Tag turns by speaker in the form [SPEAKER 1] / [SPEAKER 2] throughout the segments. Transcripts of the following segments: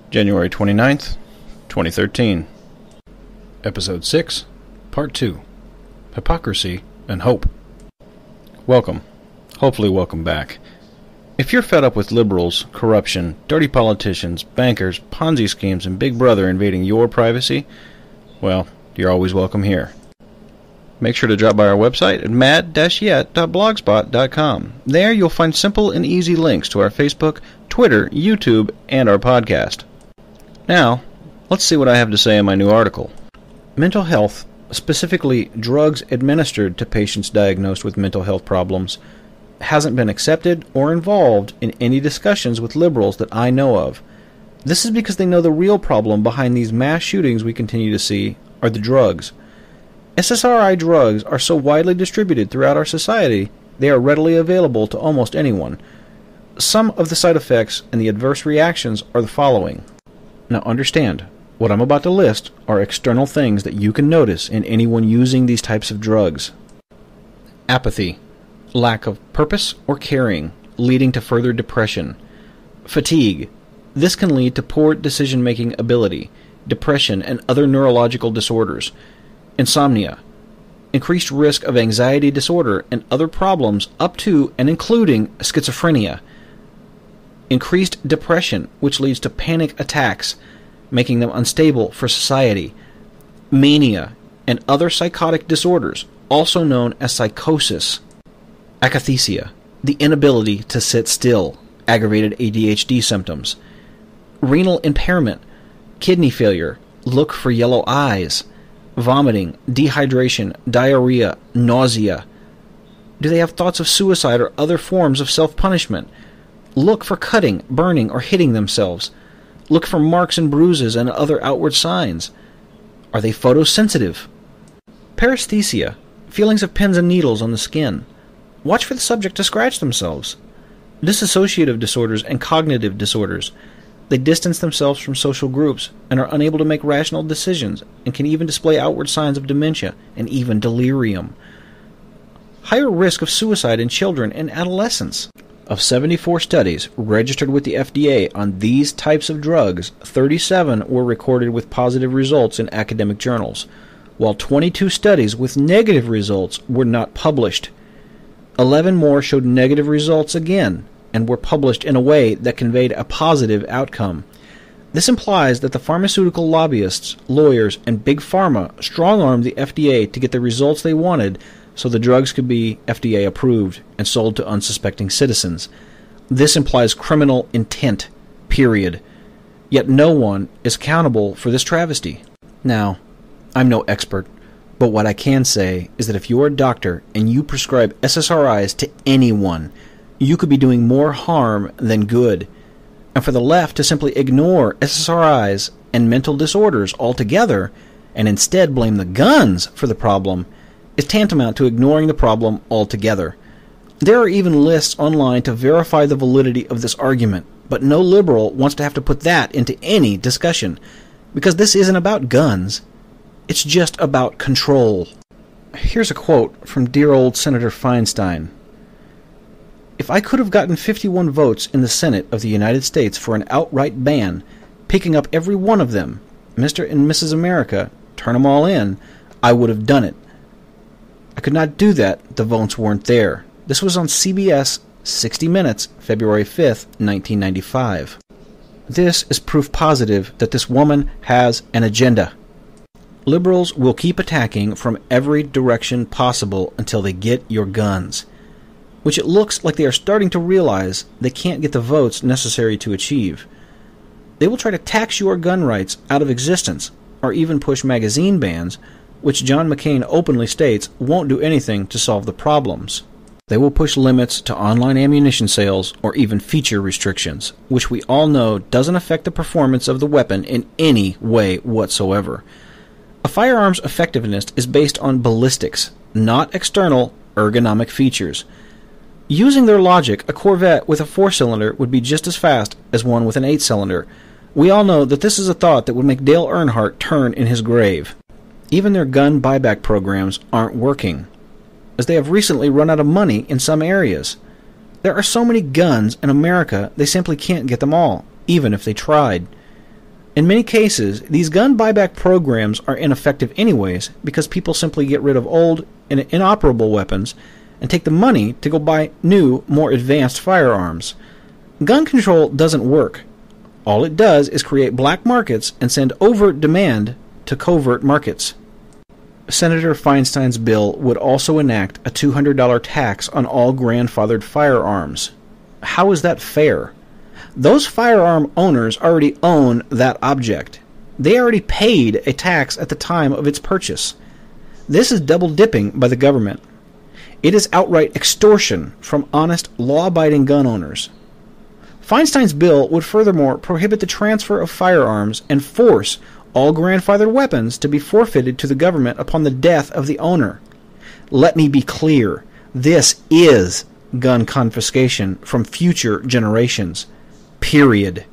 [SPEAKER 1] January 29th, 2013. Episode 6, Part 2, Hypocrisy and Hope. Welcome. Hopefully welcome back. If you're fed up with liberals, corruption, dirty politicians, bankers, Ponzi schemes, and Big Brother invading your privacy, well, you're always welcome here. Make sure to drop by our website at mad-yet.blogspot.com. There you'll find simple and easy links to our Facebook, Twitter, YouTube, and our podcast. Now, let's see what I have to say in my new article. Mental health, specifically drugs administered to patients diagnosed with mental health problems, hasn't been accepted or involved in any discussions with liberals that I know of. This is because they know the real problem behind these mass shootings we continue to see are the drugs. SSRI drugs are so widely distributed throughout our society, they are readily available to almost anyone. Some of the side effects and the adverse reactions are the following. Now understand, what I'm about to list are external things that you can notice in anyone using these types of drugs. Apathy, lack of purpose or caring, leading to further depression. Fatigue, this can lead to poor decision-making ability, depression, and other neurological disorders. Insomnia, increased risk of anxiety disorder and other problems up to and including schizophrenia. Increased depression, which leads to panic attacks, making them unstable for society. Mania and other psychotic disorders, also known as psychosis. Akathisia, the inability to sit still, aggravated ADHD symptoms. Renal impairment, kidney failure, look for yellow eyes. Vomiting, dehydration, diarrhea, nausea. Do they have thoughts of suicide or other forms of self-punishment? Look for cutting, burning, or hitting themselves. Look for marks and bruises and other outward signs. Are they photosensitive? Paresthesia, feelings of pins and needles on the skin. Watch for the subject to scratch themselves. Dissociative disorders and cognitive disorders. They distance themselves from social groups and are unable to make rational decisions and can even display outward signs of dementia and even delirium. Higher risk of suicide in children and adolescents. Of 74 studies registered with the FDA on these types of drugs, 37 were recorded with positive results in academic journals, while 22 studies with negative results were not published. 11 more showed negative results again, and were published in a way that conveyed a positive outcome. This implies that the pharmaceutical lobbyists, lawyers, and Big Pharma strong-armed the FDA to get the results they wanted so the drugs could be FDA approved and sold to unsuspecting citizens. This implies criminal intent, period. Yet no one is accountable for this travesty. Now, I'm no expert, but what I can say is that if you're a doctor and you prescribe SSRIs to anyone, you could be doing more harm than good. And for the left to simply ignore SSRIs and mental disorders altogether and instead blame the guns for the problem is tantamount to ignoring the problem altogether. There are even lists online to verify the validity of this argument, but no liberal wants to have to put that into any discussion, because this isn't about guns. It's just about control. Here's a quote from dear old Senator Feinstein. If I could have gotten 51 votes in the Senate of the United States for an outright ban, picking up every one of them, Mr. and Mrs. America, turn them all in, I would have done it. I could not do that, the votes weren't there. This was on CBS 60 Minutes, February 5th, 1995. This is proof positive that this woman has an agenda. Liberals will keep attacking from every direction possible until they get your guns, which it looks like they are starting to realize they can't get the votes necessary to achieve. They will try to tax your gun rights out of existence, or even push magazine bans, which John McCain openly states won't do anything to solve the problems. They will push limits to online ammunition sales or even feature restrictions, which we all know doesn't affect the performance of the weapon in any way whatsoever. A firearm's effectiveness is based on ballistics, not external ergonomic features. Using their logic, a Corvette with a 4-cylinder would be just as fast as one with an 8-cylinder. We all know that this is a thought that would make Dale Earnhardt turn in his grave. Even their gun buyback programs aren't working, as they have recently run out of money in some areas. There are so many guns in America, they simply can't get them all, even if they tried. In many cases, these gun buyback programs are ineffective anyways because people simply get rid of old and inoperable weapons and take the money to go buy new, more advanced firearms. Gun control doesn't work. All it does is create black markets and send overt demand to covert markets. Senator Feinstein's bill would also enact a $200 tax on all grandfathered firearms. How is that fair? Those firearm owners already own that object. They already paid a tax at the time of its purchase. This is double dipping by the government. It is outright extortion from honest, law-abiding gun owners. Feinstein's bill would furthermore prohibit the transfer of firearms and force all grandfathered weapons to be forfeited to the government upon the death of the owner. Let me be clear. This is gun confiscation from future generations. Period.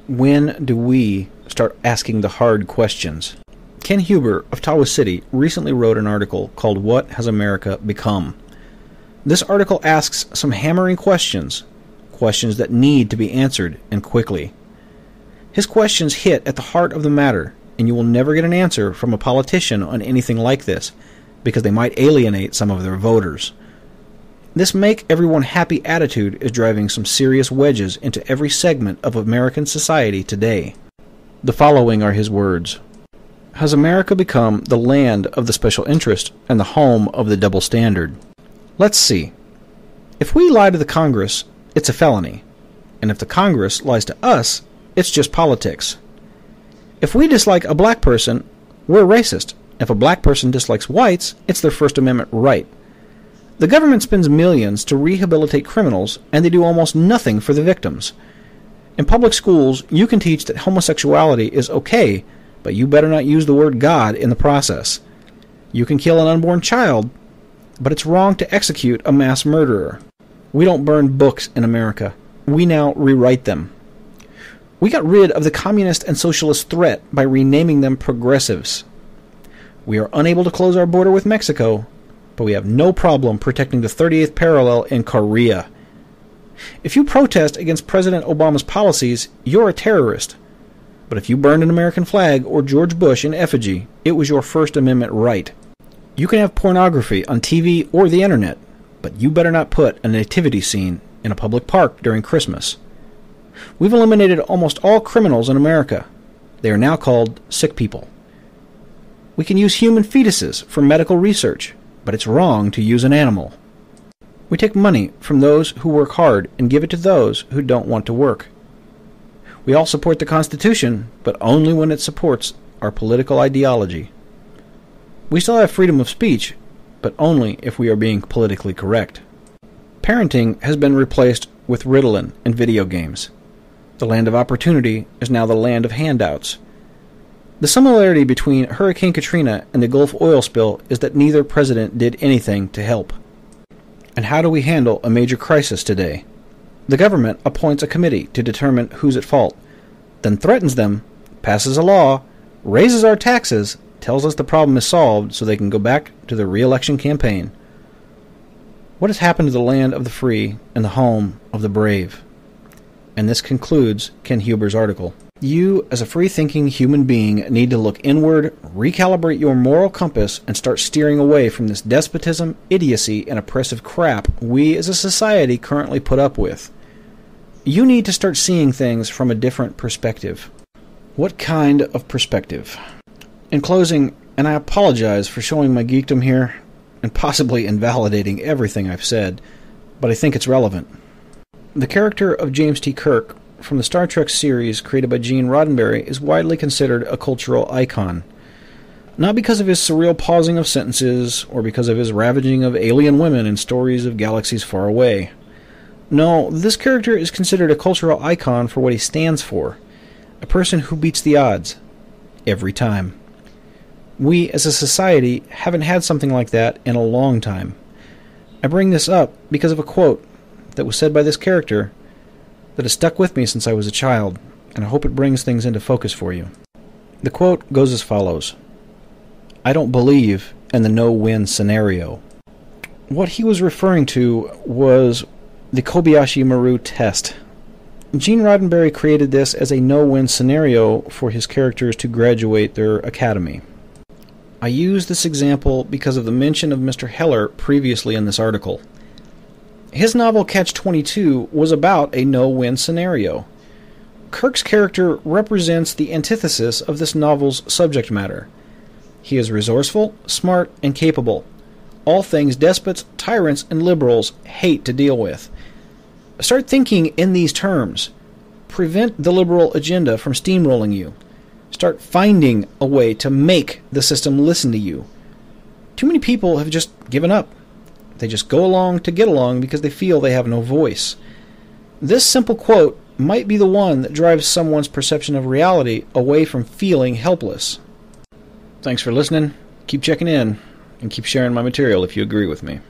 [SPEAKER 1] When do we start asking the hard questions? Ken Huber of Tawas City recently wrote an article called What Has America Become? This article asks some hammering questions that need to be answered, and quickly. His questions hit at the heart of the matter, and you will never get an answer from a politician on anything like this, because they might alienate some of their voters. This make everyone happy attitude is driving some serious wedges into every segment of American society today. The following are his words. Has America become the land of the special interest and the home of the double standard? Let's see. If we lie to the Congress, it's a felony. And if the Congress lies to us, it's just politics. If we dislike a black person, we're racist. If a black person dislikes whites, it's their First Amendment right. The government spends millions to rehabilitate criminals, and they do almost nothing for the victims. In public schools, you can teach that homosexuality is okay, but you better not use the word God in the process. You can kill an unborn child, but it's wrong to execute a mass murderer. We don't burn books in America. We now rewrite them. We got rid of the communist and socialist threat by renaming them progressives. We are unable to close our border with Mexico, but we have no problem protecting the 38th parallel in Korea. If you protest against President Obama's policies, you're a terrorist. But if you burned an American flag or George Bush in effigy, it was your First Amendment right. You can have pornography on TV or the internet, but you better not put a nativity scene in a public park during Christmas. We've eliminated almost all criminals in America. They are now called sick people. We can use human fetuses for medical research, but it's wrong to use an animal. We take money from those who work hard and give it to those who don't want to work. We all support the Constitution, but only when it supports our political ideology. We still have freedom of speech, but only if we are being politically correct. Parenting has been replaced with Ritalin and video games. The land of opportunity is now the land of handouts. The similarity between Hurricane Katrina and the Gulf oil spill is that neither president did anything to help. And how do we handle a major crisis today? The government appoints a committee to determine who's at fault, then threatens them, passes a law, raises our taxes, tells us the problem is solved so they can go back to their re-election campaign. What has happened to the land of the free and the home of the brave? And this concludes Ken Huber's article. You, as a free-thinking human being, need to look inward, recalibrate your moral compass, and start steering away from this despotism, idiocy, and oppressive crap we as a society currently put up with. You need to start seeing things from a different perspective. What kind of perspective? In closing, and I apologize for showing my geekdom here, and possibly invalidating everything I've said, but I think it's relevant. The character of James T. Kirk from the Star Trek series created by Gene Roddenberry is widely considered a cultural icon. Not because of his surreal pausing of sentences, or because of his ravaging of alien women in stories of galaxies far away. No, this character is considered a cultural icon for what he stands for. A person who beats the odds. Every time. We, as a society, haven't had something like that in a long time. I bring this up because of a quote that was said by this character that has stuck with me since I was a child, and I hope it brings things into focus for you. The quote goes as follows: "I don't believe in the no-win scenario." What he was referring to was the Kobayashi Maru test. Gene Roddenberry created this as a no-win scenario for his characters to graduate their academy. I use this example because of the mention of Mr. Heller previously in this article. His novel Catch-22 was about a no-win scenario. Kirk's character represents the antithesis of this novel's subject matter. He is resourceful, smart, and capable. All things despots, tyrants, and liberals hate to deal with. Start thinking in these terms. Prevent the liberal agenda from steamrolling you. Start finding a way to make the system listen to you. Too many people have just given up. They just go along to get along because they feel they have no voice. This simple quote might be the one that drives someone's perception of reality away from feeling helpless. Thanks for listening. Keep checking in, and keep sharing my material if you agree with me.